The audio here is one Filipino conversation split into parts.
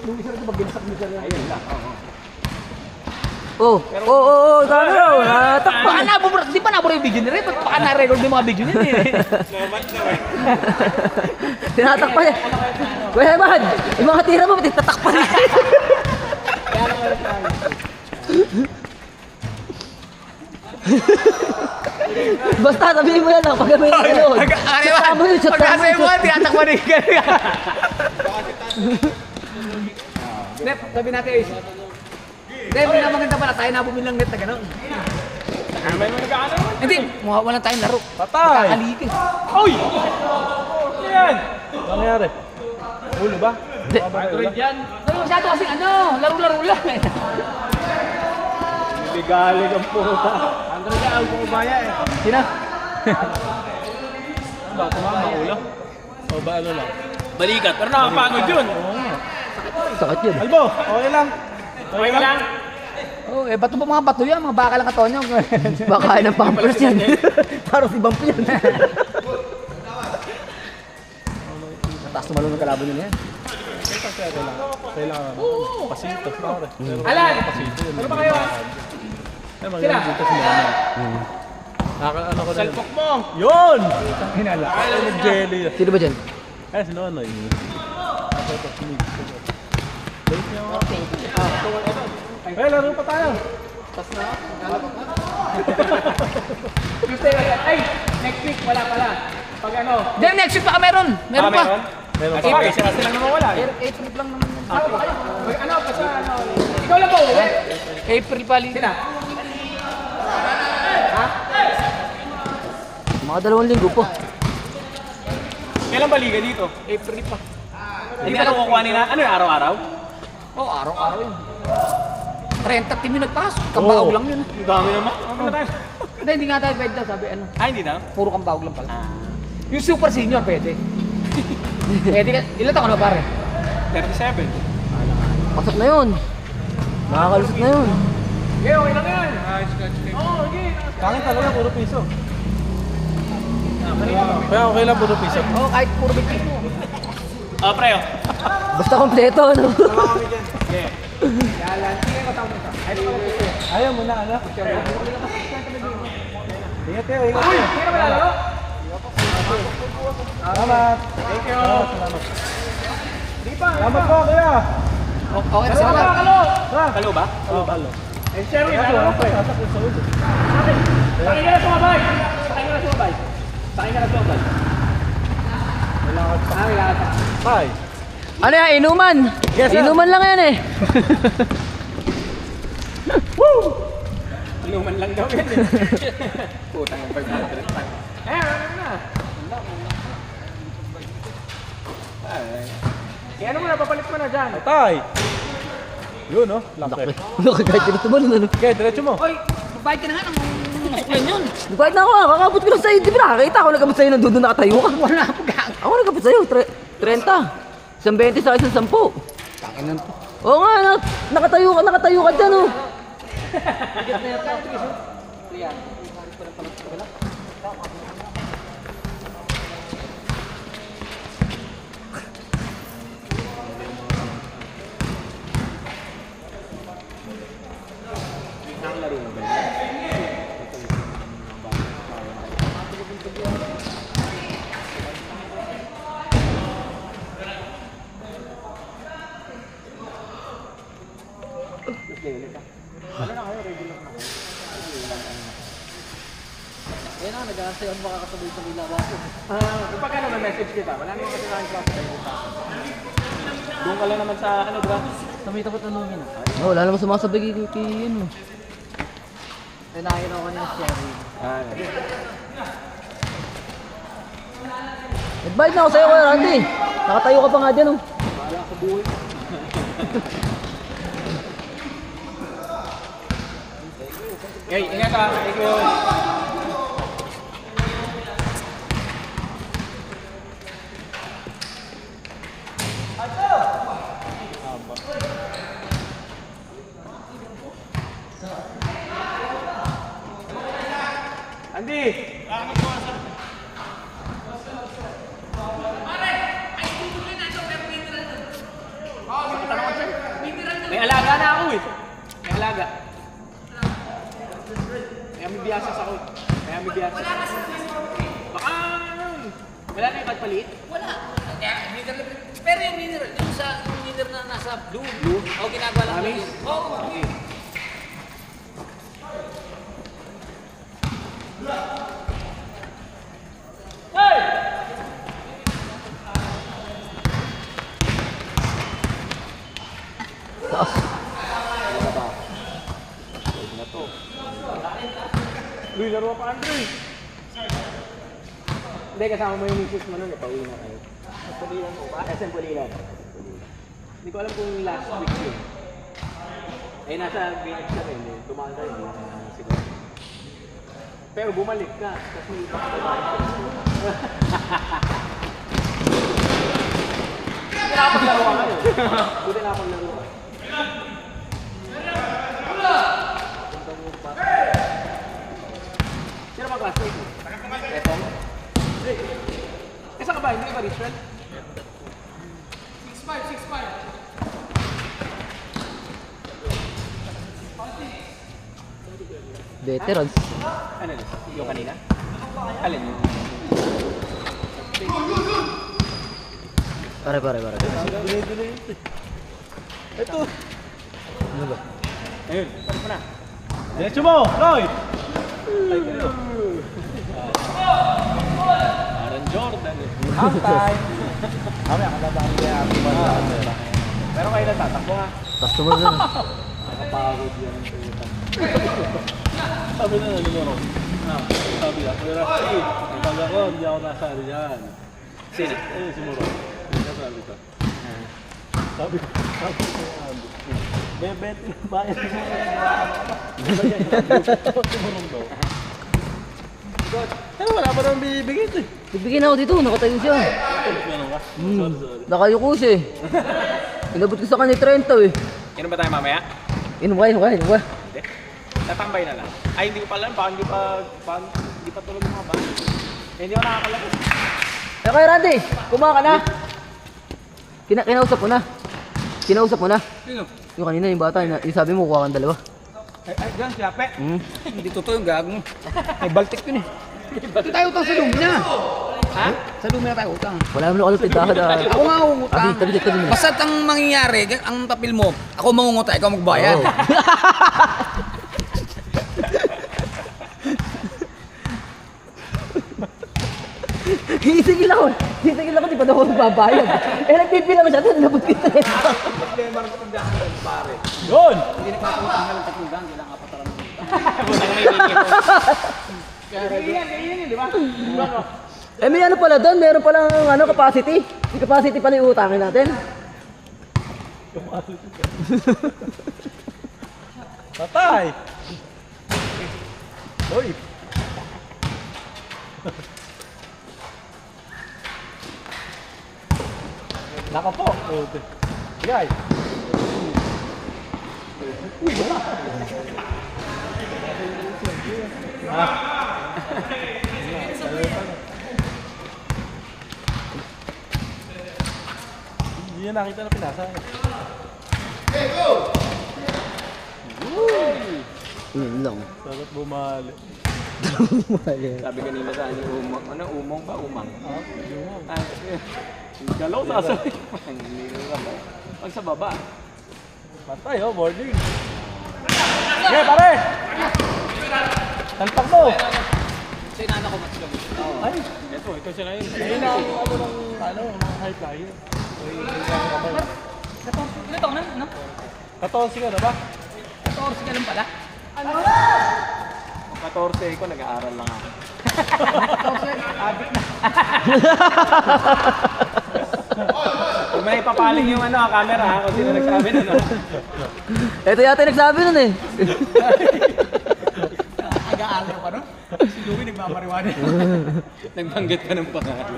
Yung isa rin pag ginsak mo siya. Ayun lang. Oh, talo. Baka nabubura, di ba nabura yung video nila? Baka na-record yung mga video nila eh. Tinatakpan niya. Kuya Eman, yung mga tira mo, tinatakpan niya. Basta sabihin mo yan lang, pag may yun. Shot mo yun, shot mo yun. Pagkasay mo, tinatakpan rin ka. Nep, sabi natin Ace. Hindi, may namaganda pala tayo na bumili ng net na gano'n. May nag-ano? Hindi, walang tayong laro. Patay! Kakaliki. Uy! Ano yan? Ano nangyari? Ulo ba? Hindi. Pero masyado kasi laro-laro lang eh. Bigalig ang puta. Andro ka ang pumabaya eh. Sino? Ba, tumama ulo? O ba ano lang? Balikat, pero nakapagod yun. Sakit yun. Albo, okay lang. Okay lang? Oh, bato pa mga bato yan, mga baka lang katonyo. Baka kain ng pampers yan. Parang si Bampi yan. Nataas tumalong ng kalaban nila yan. Kailangan. Pasito, pare. Alan! Pasito yun. Ano ba kayo? Ay, magaling dito si Mama. Ano ko na. Salpok mo! Yun! Hinala. Ay, jelly. Sino ba dyan? Ay, sino ano yun? Ako ito, sumig. Ay, laro pa tayo. Tuesday, ay, next week wala pala. Pag ano? Then next week baka meron. Meron pa. Meron pa. Okay, kasi lang naman wala. April lang naman. Saan ba kayo? Ano pa sa ano? Ikaw lang ba uwi? April pa rin. Sina? Ha? Mga 2 linggo po. Kailan ba liga dito? April pa. Hindi pa nakukuha nila. Ano yung araw-araw? Oo, araw-araw yun. 30 team yung nagpasok. Kambaog lang yun. Ang dami naman. Ano na tayo? Hindi nga tayo pwede daw, sabi ano. Hindi na? Puro kambaog lang pala. Yung super senior pwede. Pwede ka, ilan taon ka na pare? 37. Pasok na yun. Nakakalusot na yun. Okay, okay lang yan. Oo, okay. Kangin talaga, puro piso. Kaya okay lang, puro piso. Oo, kahit puro big piso. Pre, oh. Basta kompleto, ano? Yalan, sige ko tawag nito. Ayaw mo na, ano? Ingat kayo, ingat Uy, kayo. hindi ka malalaro? Salamat. Thank you. Salamat. Di pa, Salamat po, kuya. Okay na sila. Kalo ba? Oo, kalo. Eh, Sherry, lalo. Tatak yung sa ulo. Sakay ka na sumabay. Sakay ka na sumabay. Sakay ka na sumabay. Kailangan pa. Hi. Ano yan, inuman? Yes, sir. Inuman lang yan eh. Inuman lang daw yan eh. Putang ang 500. Ano na? Ano mo na, papalit mo na dyan. Tay. Yun, no? Laki. Laki kahit dito ba nun, ano? Okay, diretso mo. Hoy, babayad ka na nga ng masuklan yun. Kahit na ako, kakabot ko lang sa'yo. Di ba nakakita ako nagkabot sa'yo nandun doon nakatayo ka? Wala po gang. Ako nagkabot sa'yo, 30. Isang 20 sa isang 10. Takinan to. Oo nga, nakatayo ka dyan, oh. Yan na, nag-aasay ang makakasabay-sabay laban ko. Pag ano, may message kita, wala naman kasi nakain class tayo. Doon ka lang naman sa ano, bro? Sa may tapat tanungin. Oh, wala naman sumasabay kay ano. Nanahin ako kanina si Sherry. Nagbayad na ako sa'yo, Kuya Randy. Nakatayo ka pa nga dyan, oh. Wala ko buhay. Hey, ingat ka. Thank you. Andy! Pare! Ay, tutuloy na ito. Pero hindi na ito. Tanong ko siya. na ako eh. May alaga. Kaya may biyasa sa coach. Kaya may biyasa. Baka, wala na yung pagpalit? Wala. Kaya, pero yung mineral, yung sa mineral na nasa blue, o ginagawa lang Mamis? yun. Oo. Okay. Taas. Na to. Luy, laro pa Andre. Hindi, kasama mo yung misis mo nun, pauwi na kayo. Pulilan mo ba? SM Pulilan. Hindi ko alam kung last week yun. Eh, nasa BX ka rin, tumaan tayo, hindi na siguro. Pero bumalik ka, tapos may iba ka babae. Hindi na paglaro ka ngayon. Buti na paglaro ka. Sino ba classmate mo? Etong? Isa ka ba? Hindi ka ba Richard? 6'5". Veterans. Ano yun? Yung kanina? Alin yun? Pare. Delay. Ito. Ano ba? Ayun, pari mo na. Diretso mo, Lloyd! Ay, kayo. Aaron Jordan eh. Half time. Kami, akalabahan niya ang pera. Pero kayo na tatakbo ha. Customer na. Nakapagod yan ang Toyota. Sabi na numero. Sabi na, Kuya Rafi, pag ako, hindi ako nasali dyan. Sino? Eh, si Moro. Hindi sabi ko. Sabi ko, bebet na bayan mo. Si Moro daw. Eh, wala pa naman bibigay ito eh. Bibigyan ako dito, nakatayo siya. Meron ka? Sorry. Nakayuko siya eh. Inabot ko sa kanya 30 eh. Inom ba tayo mamaya? Inom ka. Hindi. Tatambay na lang. Ay, hindi ko pa alam. Baka hindi pa tulog yung mga ba? Eh, hindi ako nakakalabas. Eh kaya Randy, kumain ka na. Kinausap mo na. Sino? Yung kanina yung bata, yung sabi mo kuha kang dalawa. Ay, ganun si Ape. Hindi totoo yung gago mo. Ay, baltik yun eh. Hindi tayo utang sa lumina. Ha? Sa lumina tayo utang. Wala mo na kalupit dahil. Ako nga utang. Tabi mo. Basta ang mangyayari, ang papel mo, ako mangunguta, ikaw magbayad. Oo. Hisigil ako, di pa daw ako nagbabayad. Eh nagpipila ko siya, ito nilabot kita eh. Problema rin kung daan ng pare. Yun! Hindi nagpaputang ka lang tatlugan, hindi lang kapataran mo. Walang may bigay ko. Kaya di ba? Eh may ano pala doon, meron palang ano, capacity. Yung capacity pala yung utangin natin. Patay! Uy! Naka po! Guys! Uy! Hindi niya nakita na pinasa. Yun lang. Sarap bumali. Sabi kanina sa akin, umang. Ano, umong ba? Umang? Yung Ah, galaw sa asabi. Pag sa baba. patay oh, boarding. Okay, pare! Talpak mo! Sa inana ko matulog. Ay! Ito siya ngayon. Ayun na ako ng high flyer. Ilan taon na, no? 14 ka na ba? 14 ka lang pala. 14 ko, nag-aaral lang ako. Kung may papaling yung ano, camera ha, kung sino nagsabi na no. Ito yata yung nagsabi nun eh. Aga-aga pa, no? Si Louie nagmamariwana. Nagbanggit ka ng pangalan.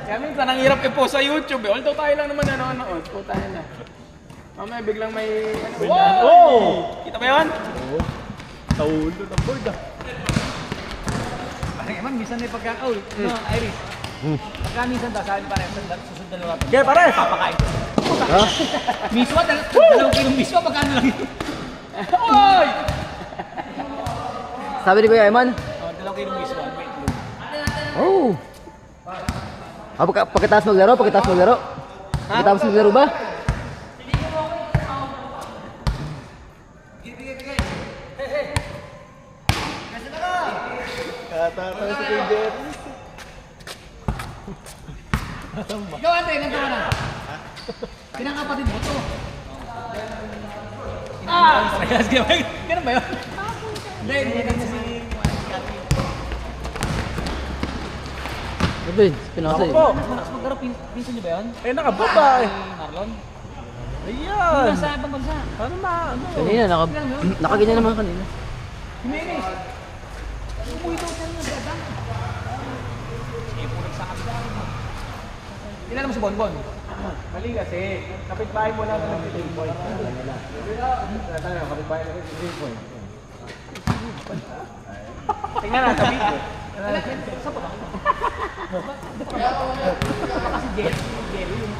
Kaya minsan, ang hirap i-post sa YouTube eh. Although tayo lang naman nanonood, po tayo na. Mamaya biglang may ano. Wow! Oh! Kita ba yun? Oo. Taulo ng board ah. Parang eman, minsan may pagkakaul. No, Iris. Pagka minsan daw, sabi pare, susunod na lang natin. Okay, pare! Papakain. Ha? Miswa, dalawang kilong miswa, magkano lang yun? Oy! Sabi ni Kuya Eman? Dalawang kilong miswa, may itlog. Oh. Pagkatapos maglaro? Pagkatapos maglaro ba? Katatawa si Kuya Jerry. Ikaw, Andre, nandun ka na. Pinangkapatid mo to. Ganun ba yun? Hindi kasi si... Sabi, pinasa Ako po. Malakas maglaro, pinsan niyo ba yun? Eh, nakababa eh. Si Marlon? Ayan. Nasa ibang bansa. Ano na, ano? Kanina, nakaganyan naman kanina. Jimenez. Umuwi daw siya ng bata. Sige, pulang sa kabila. Kilala mo si Bonbon? Mali kasi, kapitbahay mo lang ng 3 point. Kapitbahay mo ng 3 point. Tingnan na, sabi ko. Saan pa ba? Baka si Jerry yung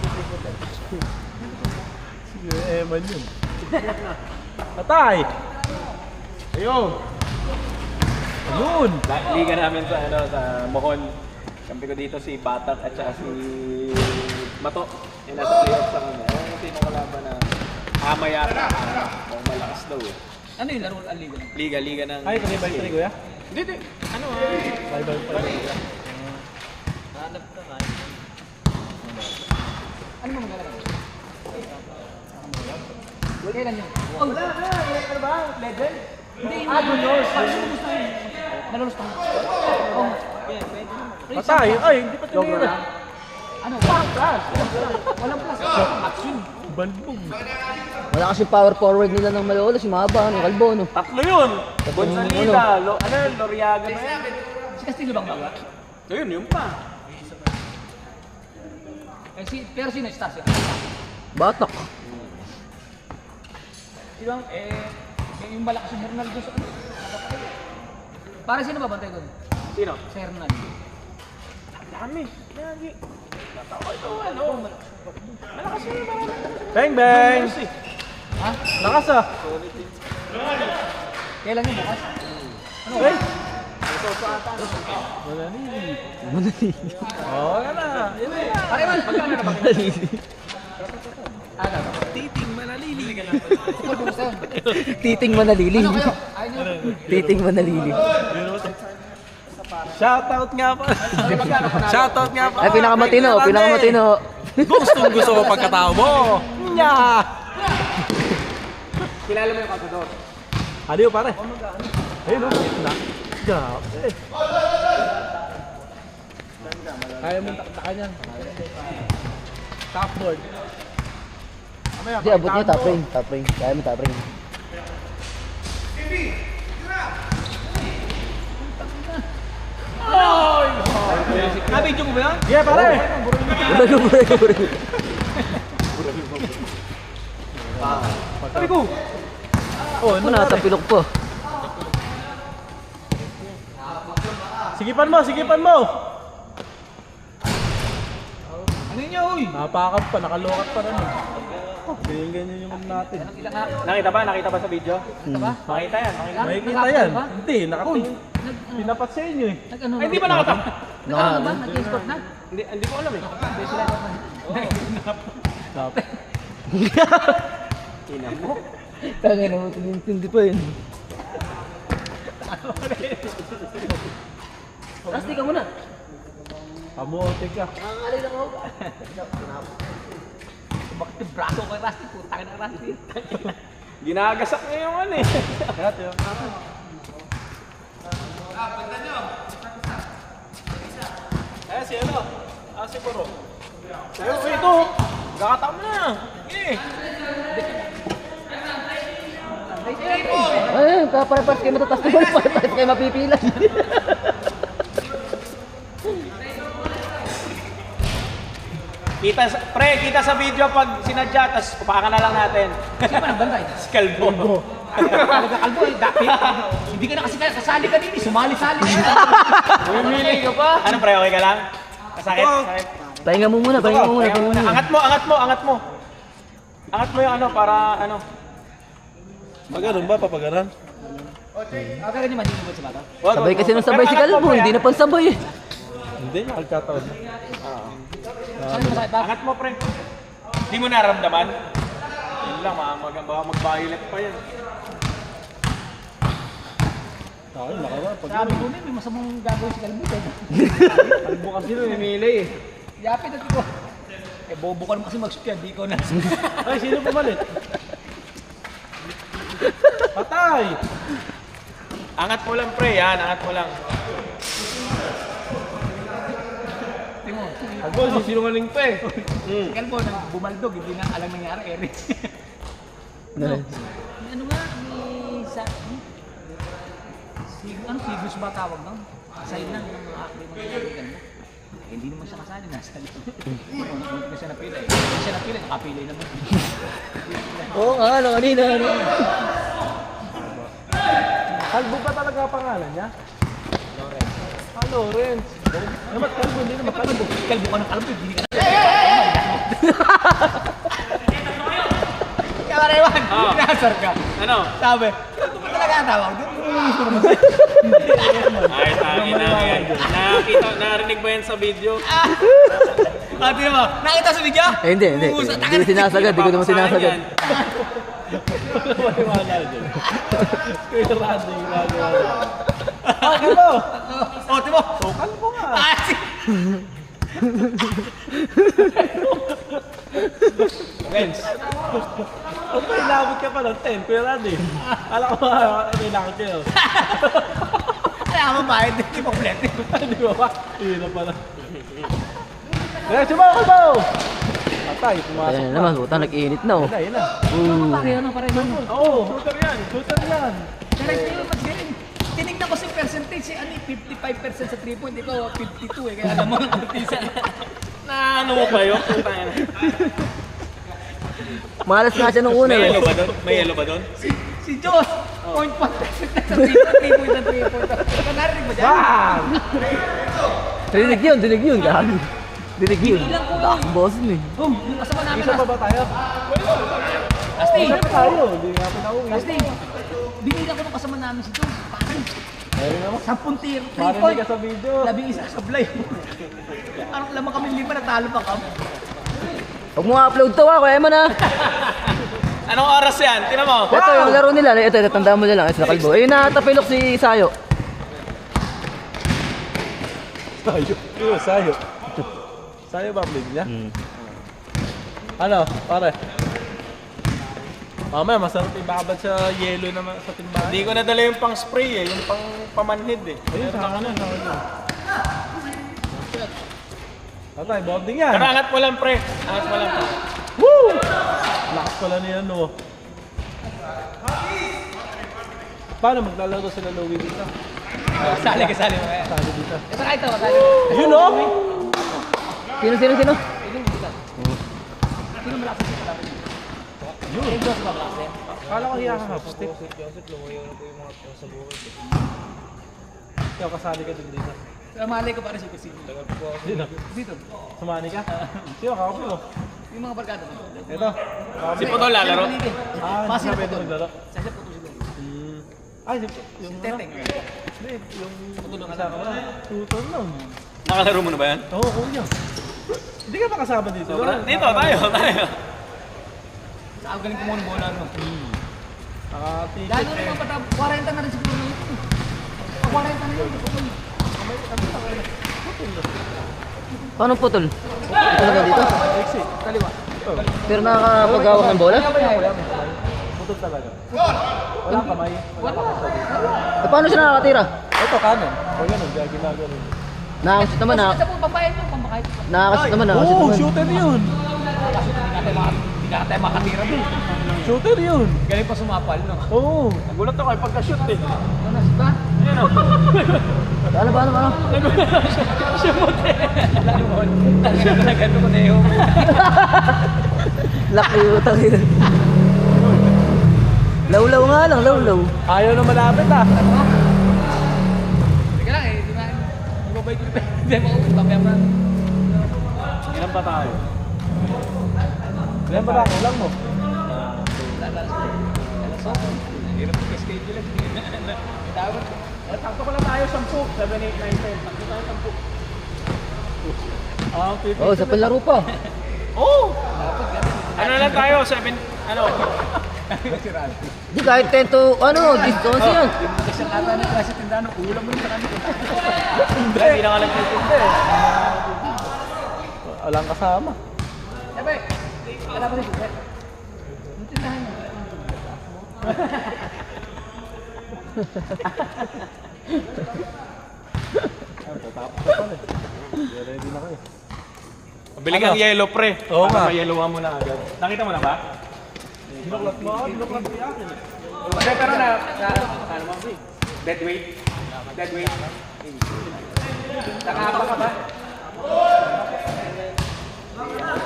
Sige, Eman yun. Patay! Ayun! Ayun! Liga namin sa sa Mohon. Kampi ko dito si Batak at saka si Mato. Yung nasa playoffs sa kanya. Yung pinakalaban na Amayata. Mukhang malakas daw eh. Ano yung laro ang liga? Liga ng... Ay, ito ba yung kuya? Hindi. Ano Rival pa rin. Hanap ka nga. Ano mo maglalaro? Kailan yun? Oh, wala. Ano ba? Legend? Hindi. Juniors. Nalalos pa. Oh. Patay! Ay, hindi pa tinira. Ano? Walang plus. Walang plus. Action. Balbog. Wala kasi power forward nila ng Malolos, si Maba, ano, Kalbo, no? Tatlo yun! Gonzalita, Loriaga ba yan? Si Castillo bang baga? Ayun, yun pa. Pero sino yung stars yun? Batak. Sino ang, yung malakas yung Hernal doon sa ano? Para sino ba bantay doon? Sino? Si Hernal. Dami. Lagi. Ito, ano? Malakas yun ba? Bang bang! Ha? Lakas ah! Kailan yung bukas? Ano? Hey! Manalili. Oo, yan na. Yan na. Pare man, magkano na ba? Titing manalili. Ikaw kumusta yun? Titing manalili. Ano kayo? Ayun yun. Titing manalili. Shoutout nga pa. Shoutout nga pa. Ay, pinakamatino. Gustong gusto ko pagkatao mo. Nya! Kilala mo yung kasador? Aliyo pare. Ayun o. Na. Grabe. Kaya mong taktakan yan. Top board. Hindi, abot niya, top ring. Kaya mo top ring. Nabidyo mo ba yan? Yeah pare. Bura. Sabi ko. Oh, Ano na, tapilok po. Sigipan mo. Ano yun niya, uy? Napakap pa, nakalokat pa rin. Ganyan yung natin. Nakita ba sa video? Ba? Makita yan. Makikita yan. Hindi, nakatingin. Pinapat sa inyo eh. Nag-ano? Ay, di ba nakatap? Nag-ano ba? Nag-escort na? Hindi ko alam eh. Ina mo. Tangin na mo, hindi pa yun. Rusty ka muna. Kamote ka. Nangangalay lang ako. Bakit yung braso ko kay Rusty? Putang na Rusty. Ginagasak niya yung ano eh. Kaya tayo. Eh, si ano? Si Buro. Sayo ko ito. Gakatap mo na. Eh. Ay, pare-pares kayo matatas naman. Pare-pares kayo mapipilan. Kita sa video pag sinadya, tapos upakan na lang natin. Sino ba nagbantay? Si Kalbo. Talaga kalbo eh. Hindi ka na kasi kasali ka din eh. Sumali-sali ka. Bumili ka pa. Ano pre, okay ka lang? Sakit, sakit. Pahinga mo muna, pahinga mo muna, pahinga mo muna. Angat mo, angat mo, angat mo. Angat mo yung ano, para ano. Pag-ganon ba? Papaganon? Ganyan man, hindi mo ba sa bata? Sabay kasi nung sabay si Kalbo, hindi na pansabay eh. Hindi, nagkataon. Saan mo sakit ba? Angat mo, pre. Hindi mo naramdaman? Yun lang, baka mag-violet pa yan. Ay, nakawa. Sabi ko may masamang gagawin si Kalbo. Kalbo kasi nung imili eh. Yapit at ko. Eh, bobo ka naman kasi mag-shoot yan, di ko na. Ay, sino pumalit? Patay! Angat mo lang, pre. Yan, angat mo lang. Timo, Kalbo, sisinungaling pa eh. si Kalbo nang bumaldog, hindi na alam nangyari, Eric. Ano nga, may sa... Figus ba tawag nun? Sign lang ng mga kaibigan mo. Eh, hindi naman siya kasali, nasa likod. Hindi na siya napila eh. Hindi siya napila, nakapila naman. Oo nga, ano kanina. Kalbo ba talaga ang pangalan niya? Lawrence. Ah, Lawrence. Namat kalbo, hindi naman kalbo. Kalbo ka ng kalbo, hindi ka na. Kaya Marewan, nasar ka. Ano? Sabi, kalbo ka talaga ang tawag. Ay, tangin na yan. Narinig ba yan sa video? Ate mo, nakita sa video? Eh, hindi. Hindi ko sinasagad, hindi ko naman sinasagad. Wala dyan. Kuya Randy, wala. Ah, kalbo! Oh, Timo! Oh, kalbo nga. Ah, Vince. Ang may labot ka pa ng 10, Kuya Randy. Alam ko may lakot kayo. Kaya mo ba? Hindi mo kompleto. Hindi ba ba? Hindi na pala. Diretso mo, kalbo! Patay, pumasok Ayan na naman, utang nag-iinit na oh. Yun na. Pareho na, pareho na. Oo, shooter yan. Shooter yan. Kaya tayo mag-gain. Tinignan ko sa percentage, ano, 55% sa 3 point, ikaw 52 eh, kaya alam mo ang artisa. Na ano mo ba yun? Malas nga siya nung una eh. ba doon? May yellow ba doon? Si Diyos, 0.1% sa 3 point sa 3 point. Ikaw narinig mo dyan? Bam! Dinig yun, gabi. Dinig yun. Boss mo eh. Boom, yung kasama namin Isa pa ba tayo? Asti, Isa pa tayo. Hindi nga pinauwi. Asti, binila ko nung kasama namin si Diyos. Parang Ayun naman. 10 tier, 3 Parinig point. ka sa video. 11 sablay. Anong lamang kami 5, natalo pa kami. Huwag mo upload to ah, kaya mo na. Anong oras yan? Tingnan mo. Ito yung laro nila, ito, tandaan mo na lang, ito na Kalbo. Ayun na, tapilok si Sayo. Sayo. Sayo. Sayo ba play niya? Ano, pare? Mamaya, masarap ibabad sa yelo naman sa timbahan. Hindi ko nadala yung pang spray eh, yung pang pamanhid eh. Ayun, sa kanan. Tatay, bonding yan. Pero angat mo lang, pre. Angat mo lang. Woo! Lakas pala niya, no? Paano maglalaro sila Louie dito? Sali ka, sali mo. Sali dito. Ito kahit ito, sali. Yun, no? Sino? Sino malakas yung kalaban niyo? Yun. Eh, Diyos ba malakas yan? Kala ko hiya ka hapstick. Ikaw, kasali ka din dito. Malay ko para si Kusino. Dito. Dito. Sumani ka? Sino, kakopi mo? Yung mga barkada mo. Ito. Si Putol lalaro? Ah, Pasi hindi na ka pwede Putol. maglaro. Sasya po siguro. Ay, yung Teteng. Hindi, yung kasama ko. Tutor nun. Nakalaro mo na ba yan? Oo, kuya. Hindi ka ba kasama dito? Dito, tayo. Sa galing ko muna bola no. Naka-t-shirt Lalo eh. naman pata 40 na rin siguro nito. 40 na yun. Paano putol? Ito na dito? Exit. Kaliwa. Pero nakakapagawak ng bola? Putol talaga. Wala kamay. Wala pa kasi. Eh, paano siya nakakatira? Ito, kanan. O ganun, kaya ginagawa. Nakakashoot naman, Sa po babae mo pambakay. nakakashoot naman. Oo, shooter yun. Hindi na tayo makatira doon. Shooter yun. Galing pa sumapal no. Oo. Nagulat ako ay pagka-shoot eh. Ano ba? Paano? Alam mo, talaga ko na yung Laki utang yun. Lawlaw nga lang, lawlaw. Ayaw na malapit ah. Teka lang eh, di ba? Ibabay ko pa. Hindi mo, mamaya pa. Ilan pa tayo? Ilan pa tayo? Ilan mo? Hirap mag-schedule. Dapat. Sakto ko lang tayo 10. 7, 8, 9, 10. Sakto tayo 10. Oh, sa panlaro pa. Oh! Ano lang tayo? 7, ano? Di kahit 10 to, ano, 10 to yan. Kasi ang ata ng klase tindahan, ulam mo rin sa kanila. Hindi na ka nagtitinda eh. Walang kasama. Sabi, wala ba si Suset? Tindahan mo. Ready na kayo. Bili kang yellow pre. Oo nga. Para ma-yellowan mo na agad. Nakita mo na ba? Dinuklat mo yakin eh. Kasi pero ano mo, dead weight. Dead weight. Nakapa ka ba?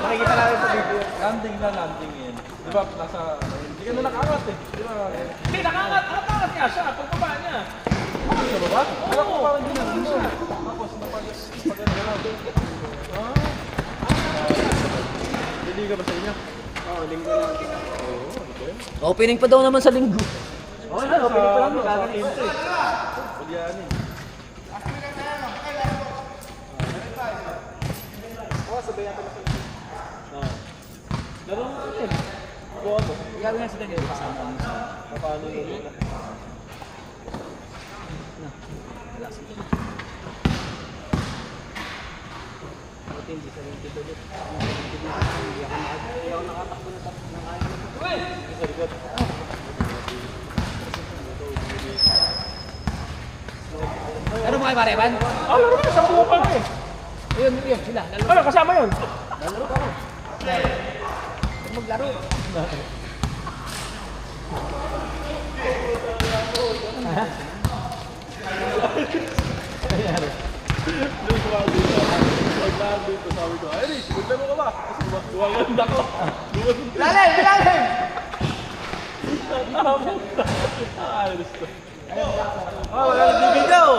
Makikita natin sa video. Landing na landing yan. Di ba nasa... Hindi ka na nakangat eh. Di ba? Hindi, nakangat nga siya. Pagbaba niya. Ano ba ba? Alam ko parang ginagin mo. Tapos napaganda lang. Hindi ka ba sa inyo? Oo, linggo lang. Opening pa daw naman sa linggo. Oo, opening pa lang. Kagaling. Pagyanin. Laro mo yun. Buwa mo. Gawin nga si Daniel kasama mo. Paano yun? Hindi sa linggo ulit. Hindi ako nakatakbo na tapos ng kaya. Sa likod. Ano mo kay Mareban? Ah, laro na. 10 pa eh. Yun, sila. Ano, kasama yun? Maglaro. Pag-landing ko sabi ko, ay Rick, maglaro ka ba? Kasi duwaganda ko. Lalim! Lalim! Alis ko. Wala nang bibigyaw.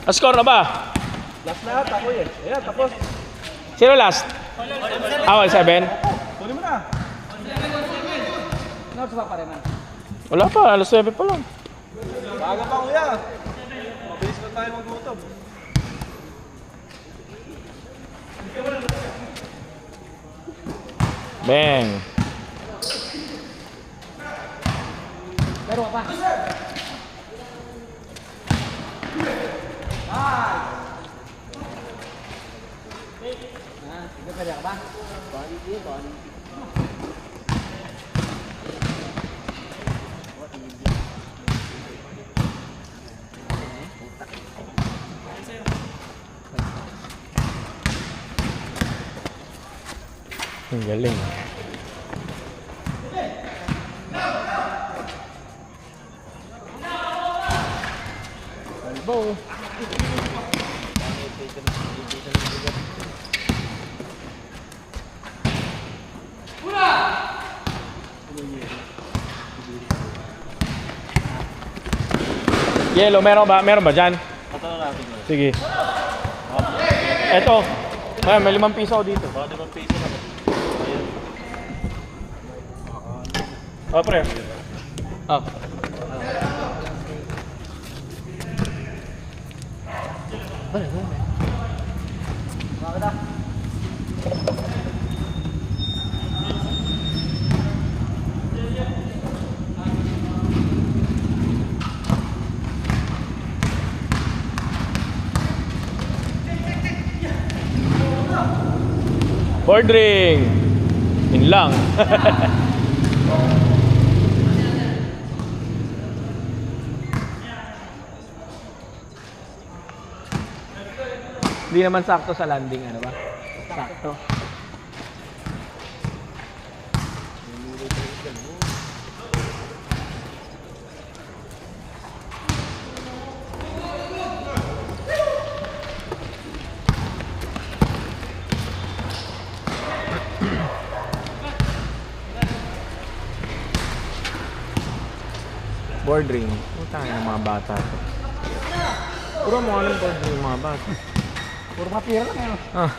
Score na ba? Last na ata ko eh. Ayan, tapos. Sino last? Awal 7? Kunin mo na. Ano sa Mareban? Wala pa, alas 7 pa lang. Baga pa kuya. Mabilis na tayo maglutob. Bang. Laro ka pa. Nagkakaya ka ba? Ang galing. Kalbo. Yellow, meron ba? Meron ba dyan? Patanong natin mo. Sige. Eto. Ayan, may 5 piso ako dito. Baka 5 piso na ba? Ayan. Oh, pre. Oh. Board ring. Yun lang. Hindi naman sakto sa landing, ano ba? Sakto. Board ring. Putang ina ng mga bata to. Puro mo anong board ring mga bata. Puro mga pira lang yan. Ah.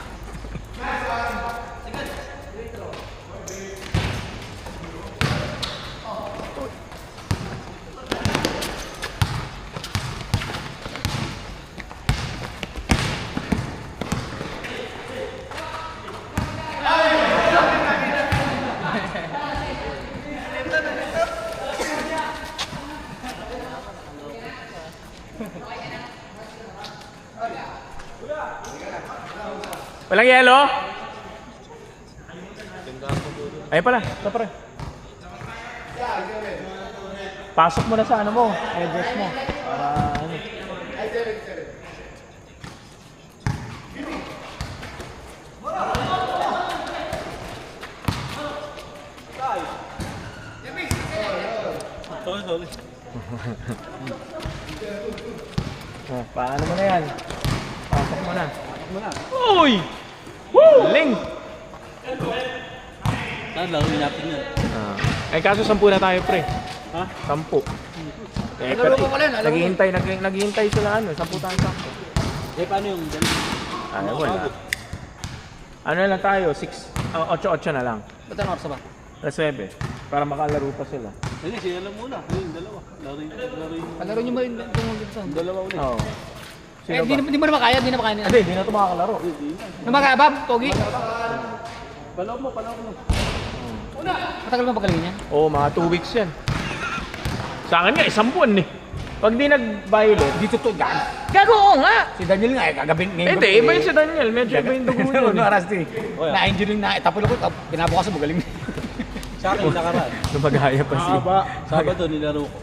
Walang yelo? Ayun pala, ito pre. Pasok mo na sa ano mo, address mo. Para ano. Sorry. Oh, paano mo na yan? Pasok mo na. Uy! Woo! Ling! Saan laro natin yan? Ay kaso 10 na tayo pre. Ha? 10. Eh, Laro ko pala yun, alam mo. naghihintay sila ano, 10 tayo sakto. Eh, paano yung dalawa? Ay, wala. Ano lang tayo, 8-8 na lang. Ba't ang oras ba? Alas 9. Para makalaro pa sila. Hindi, sila lang muna. Yung dalawa. Laro yung Palaro nyo ba yung dito? dalawa ulit. Oo. Eh, di na ba makaya? Di na makaya nila. Hindi, hindi na ito makakalaro. Na makaya, Pogi? Palaw mo. Matagal ba pagaling yan? Oo, mga 2 weeks yan. Sa akin nga, 1 buwan eh. Pag di nag-violet, Dito to, gan. gago oo nga. Si Daniel nga, kagabi ngayon. Hindi, iba yun si Daniel. Medyo iba yung dugo yun. Ano oras din? Na-injury na, tapos ako, pinabukas mo, galing. Sa akin, nakaraan. Lumagaya pa siya. Sabado, nilaro ko.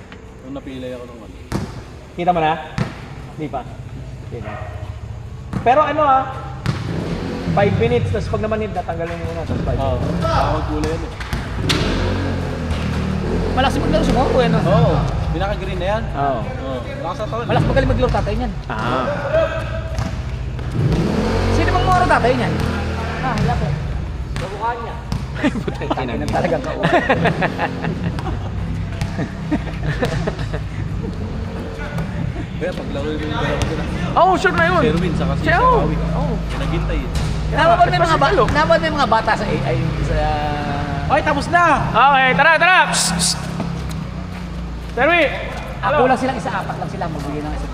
Nung napilay ako ng ano. Kita mo na? Hindi pa. Kita. Pero ano 5 minutes, tapos pag namanid, natanggalin mo na, tapos 5 Oo. minutes. Nakakagulay yan eh. Malakas maglaro sa mga ano? Oo. Pinaka-green na yan. Oo. Oo. Lakas sa taon. Malakas magaling maglaro tatay niyan. Ah. Sino bang moro tatay niyan? Hala ko. Kamukha niya. Putang ina. Kainan talagang kao. Kaya paglaro yung dalawa ko na. Oo, sure na yun. Sherwin, saka si Siya, Sawawi. oo. Pinaghintay eh. Nababad may mga Pasalo. nababad may mga bata sa AI sa Ay, tapos na! Okay, tara! Psst, psst. Terwi! Ako lang silang isa, apat lang sila magbigay ng isa.